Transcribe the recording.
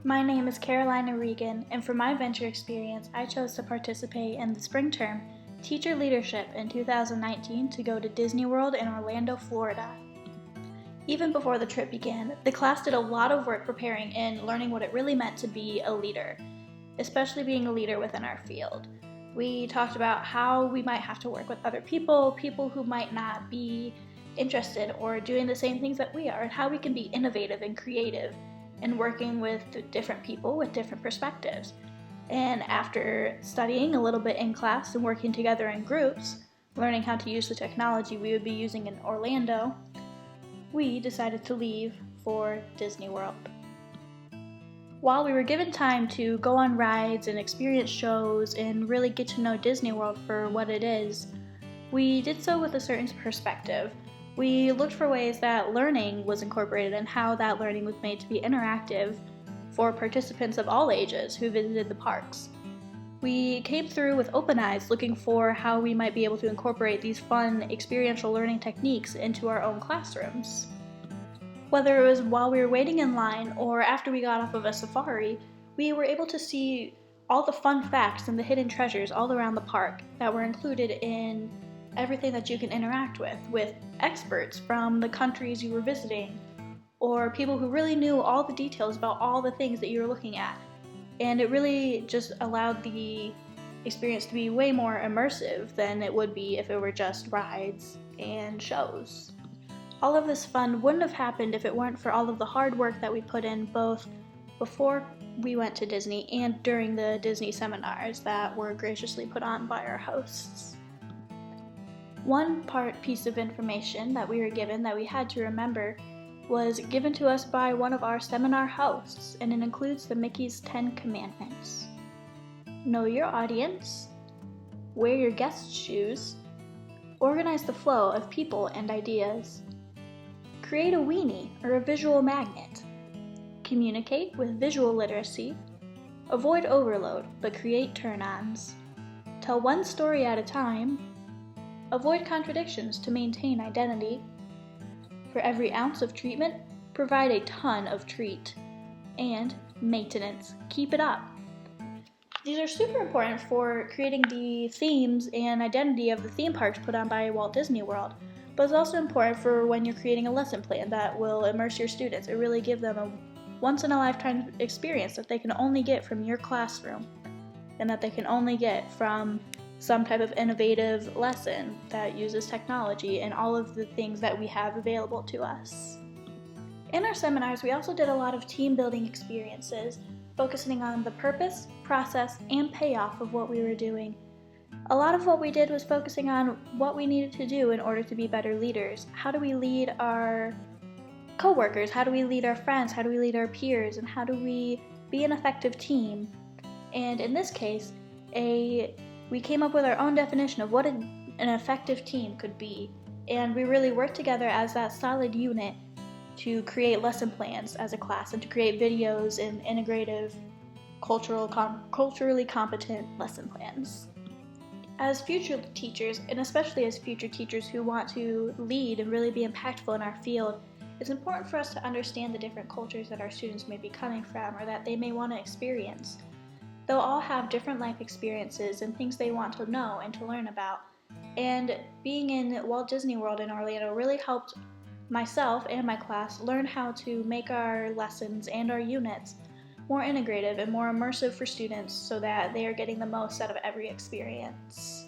My name is Carolina Regan, and for my venture experience, I chose to participate in the spring term Teacher Leadership in 2019 to go to Disney World in Orlando, Florida. Even before the trip began, the class did a lot of work preparing and learning what it really meant to be a leader, especially being a leader within our field. We talked about how we might have to work with other people who might not be interested or doing the same things that we are, and how we can be innovative and creative in working with different people with different perspectives. And after studying a little bit in class and working together in groups, learning how to use the technology we would be using in Orlando, we decided to leave for Disney World. While we were given time to go on rides and experience shows and really get to know Disney World for what it is, we did so with a certain perspective. We looked for ways that learning was incorporated and how that learning was made to be interactive for participants of all ages who visited the parks. We came through with open eyes looking for how we might be able to incorporate these fun experiential learning techniques into our own classrooms. Whether it was while we were waiting in line or after we got off of a safari, we were able to see all the fun facts and the hidden treasures all around the park that were included in everything that you can interact with experts from the countries you were visiting, or people who really knew all the details about all the things that you were looking at. And it really just allowed the experience to be way more immersive than it would be if it were just rides and shows. All of this fun wouldn't have happened if it weren't for all of the hard work that we put in both before we went to Disney and during the Disney seminars that were graciously put on by our hosts. One piece of information that we were given that we had to remember was given to us by one of our seminar hosts, and it includes the Mickey's 10 Commandments. Know your audience, wear your guest's shoes, organize the flow of people and ideas, create a weenie or a visual magnet, communicate with visual literacy, avoid overload but create turn-ons, tell one story at a time, avoid contradictions to maintain identity. For every ounce of treatment, provide a ton of treat. And maintenance, keep it up. These are super important for creating the themes and identity of the theme parks put on by Walt Disney World, but it's also important for when you're creating a lesson plan that will immerse your students and really give them a once-in-a-lifetime experience that they can only get from your classroom, and that they can only get from some type of innovative lesson that uses technology and all of the things that we have available to us. In our seminars, we also did a lot of team building experiences, focusing on the purpose, process, and payoff of what we were doing. A lot of what we did was focusing on what we needed to do in order to be better leaders. How do we lead our coworkers? How do we lead our friends? How do we lead our peers? And how do we be an effective team? And in this case, we came up with our own definition of what an effective team could be, and we really worked together as that solid unit to create lesson plans as a class and to create videos and integrative, culturally competent lesson plans. As future teachers, and especially as future teachers who want to lead and really be impactful in our field, it's important for us to understand the different cultures that our students may be coming from or that they may want to experience. They'll all have different life experiences and things they want to know and to learn about. And being in Walt Disney World in Orlando really helped myself and my class learn how to make our lessons and our units more integrative and more immersive for students so that they are getting the most out of every experience.